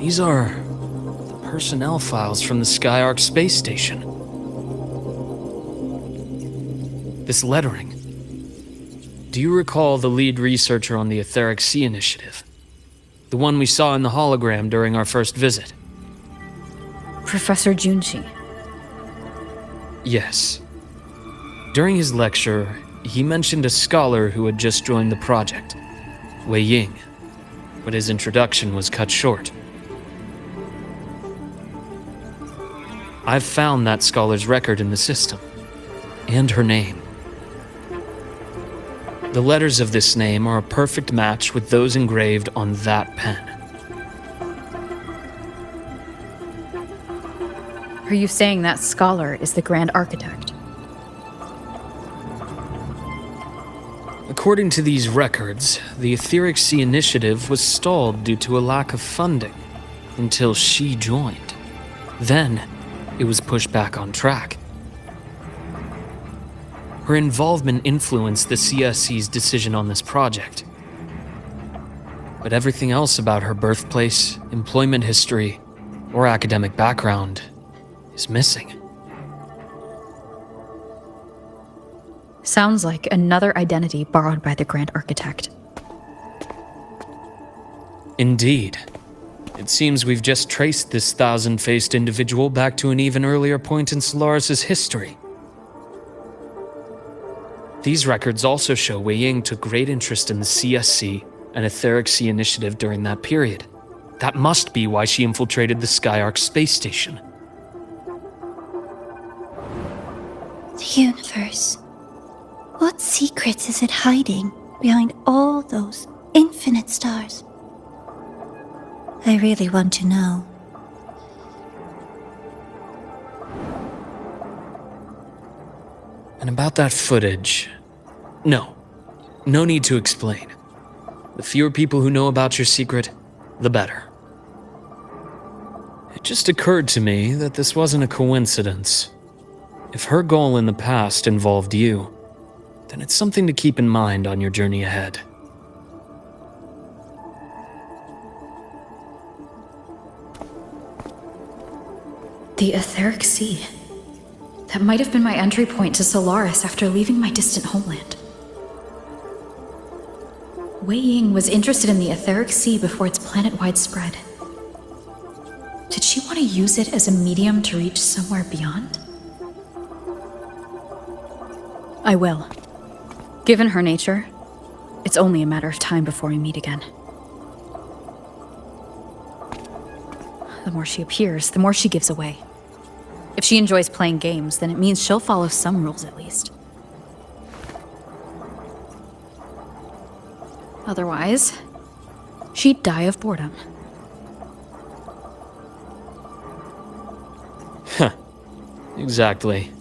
These are the personnel files from the Skyark space station. This lettering. Do you recall the lead researcher on the Etheric Sea Initiative? The one we saw in the hologram during our first visit? Professor Junshi. Yes. During his lecture, he mentioned a scholar who had just joined the project, Wei Ying, but his introduction was cut short. I've found that scholar's record in the system, and her name. The letters of this name are a perfect match with those engraved on that pen. Are you saying that scholar is the Grand Architect? According to these records, the Etheric Sea Initiative was stalled due to a lack of funding until she joined. Then, it was pushed back on track. Her involvement influenced the CSC's decision on this project. But everything else about her birthplace, employment history, or academic background is missing. Sounds like another identity borrowed by the Grand Architect. Indeed. It seems we've just traced this thousand-faced individual back to an even earlier point in Solaris' history. These records also show Wei Ying took great interest in the CSC and Etheric Sea Initiative during that period. That must be why she infiltrated the Skyark space station. The universe. What secrets is it hiding behind all those infinite stars? I really want to know. And about that footage... No need to explain. The fewer people who know about your secret, the better. It just occurred to me that this wasn't a coincidence. If her goal in the past involved you, then it's something to keep in mind on your journey ahead. The Etheric Sea. That might have been my entry point to Solaris after leaving my distant homeland. Wei Ying was interested in the Etheric Sea before its planet-wide spread. Did she want to use it as a medium to reach somewhere beyond? I will. Given her nature, it's only a matter of time before we meet again. The more she appears, the more she gives away. If she enjoys playing games, then it means she'll follow some rules at least. Otherwise, she'd die of boredom. Exactly.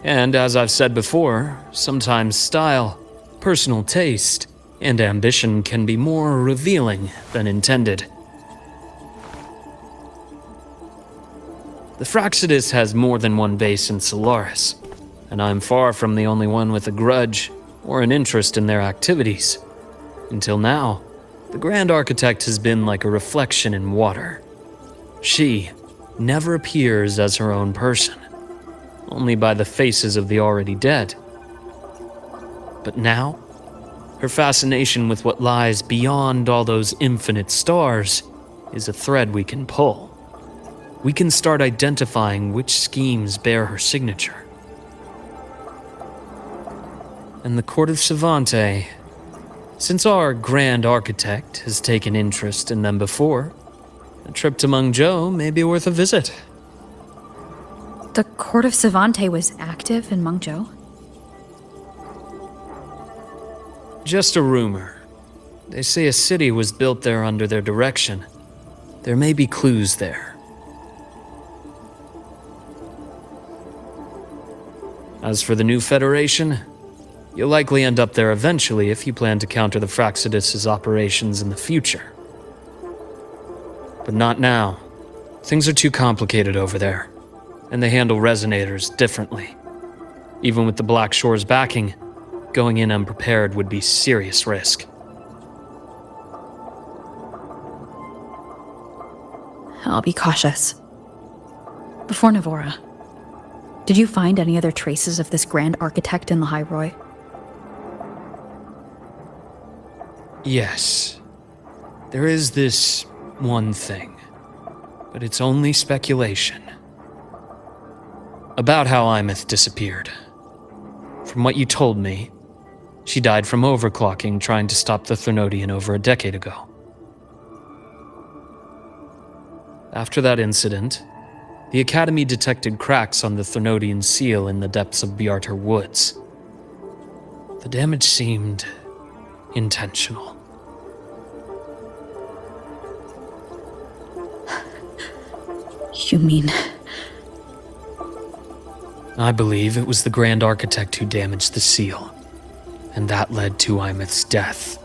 And as I've said before, sometimes style, personal taste, and ambition can be more revealing than intended. The Fraxidus has more than one base in Solaris, and I'm far from the only one with a grudge or an interest in their activities. Until now, the Grand Architect has been like a reflection in water. She never appears as her own person, only by the faces of the already dead. But now, her fascination with what lies beyond all those infinite stars is a thread we can pull. We can start identifying which schemes bear her signature. And the Court of Savante, since our Grand Architect has taken interest in them before, a trip to Mengzhou may be worth a visit. The Court of Savante was active in Mengzhou? Just a rumor. They say a city was built there under their direction. There may be clues there. As for the new Federation, you'll likely end up there eventually if you plan to counter the Fraxidus' operations in the future. But not now. Things are too complicated over there, and they handle resonators differently. Even with the Black Shore's backing, going in unprepared would be serious risk. I'll be cautious. Before Navora, did you find any other traces of this Grand Architect in the High Roy? Yes. There is this one thing, but it's only speculation. About how Imeth disappeared. From what you told me, she died from overclocking trying to stop the Threnodian over a decade ago. After that incident, the Academy detected cracks on the Threnodian seal in the depths of Bjartar Woods. The damage seemed intentional. You mean... I believe it was the Grand Architect who damaged the seal, and that led to Imeth's death.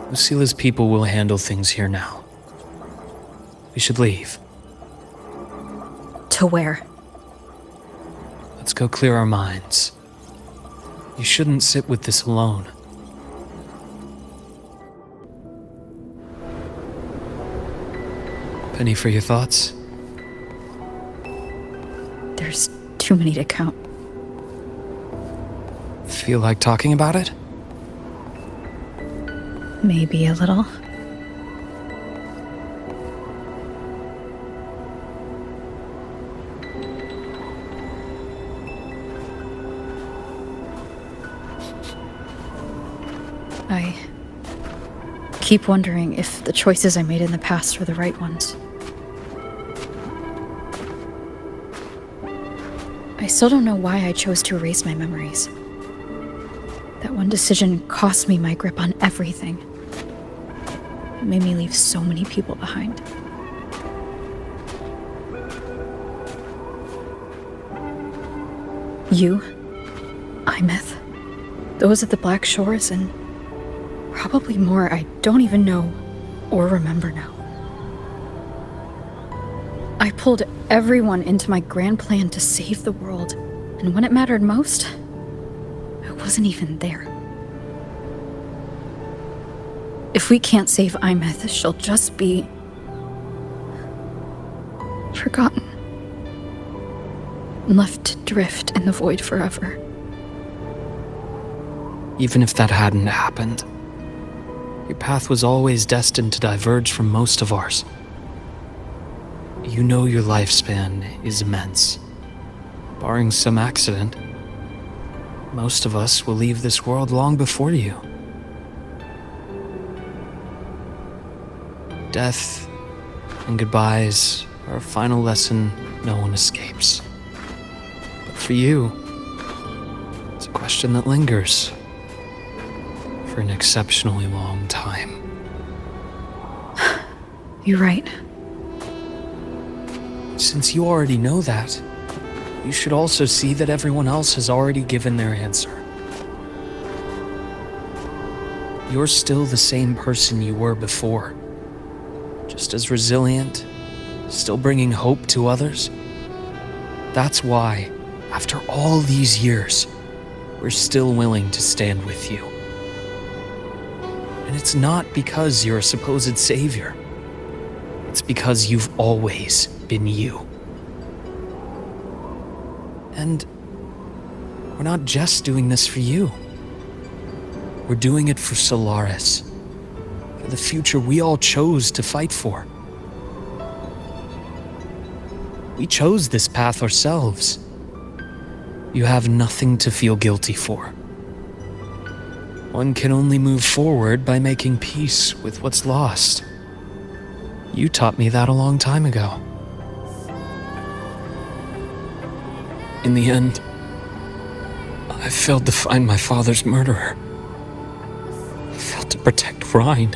Lucila's people will handle things here now. We should leave. To where? Let's go clear our minds. You shouldn't sit with this alone. Penny for your thoughts? There's too many to count. Feel like talking about it? Maybe a little. I keep wondering if the choices I made in the past were the right ones. I still don't know why I chose to erase my memories. That one decision cost me my grip on everything. It made me leave so many people behind. You, Imeth, those at the Black Shores, and probably more I don't even know or remember now. I pulled everyone into my grand plan to save the world, and when it mattered most, I wasn't even there. If we can't save Imeth, she'll just be... forgotten. Left to drift in the void forever. Even if that hadn't happened, your path was always destined to diverge from most of ours. You know your lifespan is immense. Barring some accident, most of us will leave this world long before you. Death and goodbyes are a final lesson no one escapes. But for you, it's a question that lingers for an exceptionally long time. You're right. Since you already know that, you should also see that everyone else has already given their answer. You're still the same person you were before. Just as resilient, still bringing hope to others. That's why, after all these years, we're still willing to stand with you. And it's not because you're a supposed savior. It's because you've always been you. And we're not just doing this for you. We're doing it for Solaris. For the future we all chose to fight for. We chose this path ourselves. You have nothing to feel guilty for. One can only move forward by making peace with what's lost. You taught me that a long time ago. In the end, I failed to find my father's murderer. I failed to protect Rhine.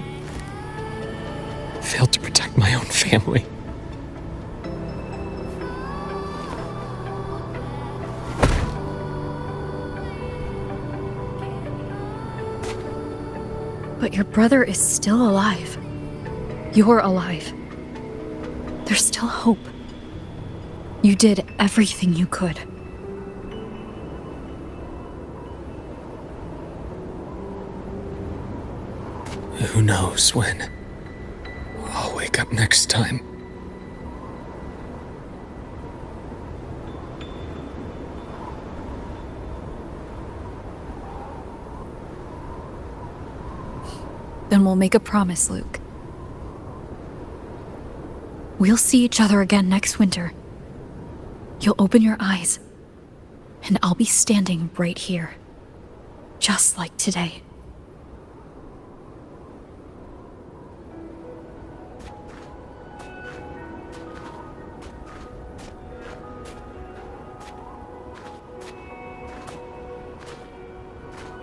I failed to protect my own family. But your brother is still alive. You're alive. There's still hope. You did everything you could. Who knows when I'll wake up next time. Then we'll make a promise, Luke. We'll see each other again next winter. You'll open your eyes, and I'll be standing right here. Just like today.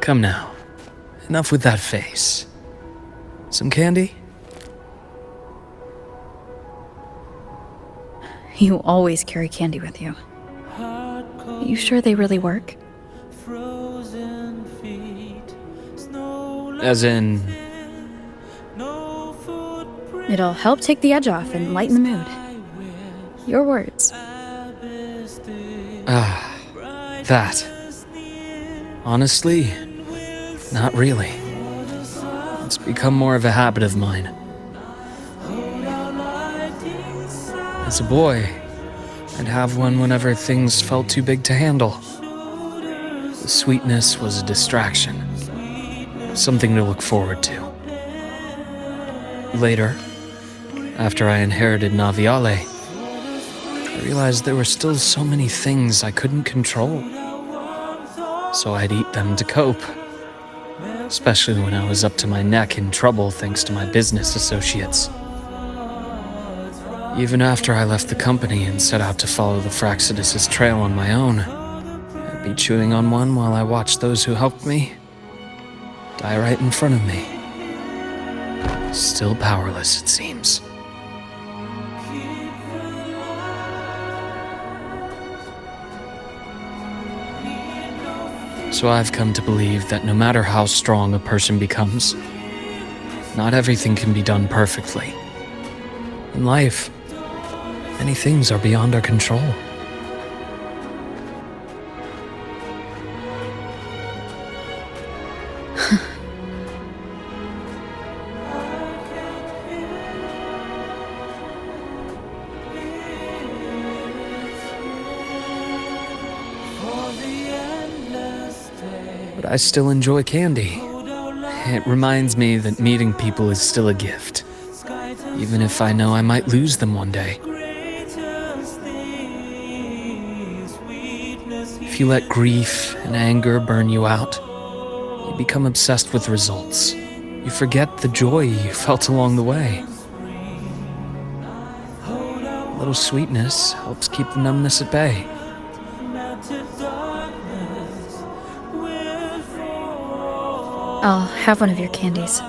Come now. Enough with that face. Some candy? You always carry candy with you. Are you sure they really work? As in... It'll help take the edge off and lighten the mood. Your words. that. Honestly, not really. It's become more of a habit of mine. As a boy, I'd have one whenever things felt too big to handle. The sweetness was a distraction, something to look forward to. Later, after I inherited Naviale, I realized there were still so many things I couldn't control. So I'd eat them to cope, especially when I was up to my neck in trouble thanks to my business associates. Even after I left the company and set out to follow the Fraxidus' trail on my own, I'd be chewing on one while I watched those who helped me die right in front of me. Still powerless, it seems. So I've come to believe that no matter how strong a person becomes, not everything can be done perfectly. In life, many things are beyond our control. But I still enjoy candy. It reminds me that meeting people is still a gift, even if I know I might lose them one day. If you let grief and anger burn you out, you become obsessed with results. You forget the joy you felt along the way. A little sweetness helps keep the numbness at bay. I'll have one of your candies.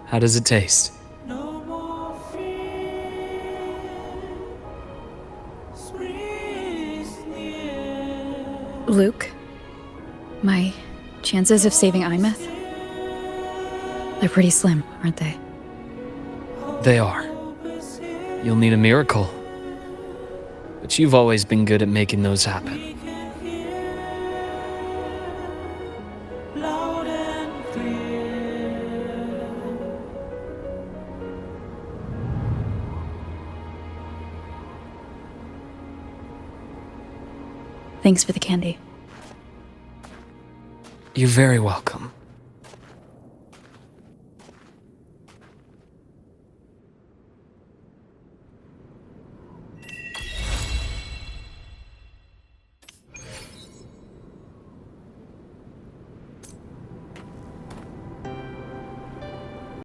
How does it taste? Luke, my chances of saving Imeth? They're pretty slim, aren't they? They are. You'll need a miracle. But you've always been good at making those happen. Thanks for the candy. You're very welcome.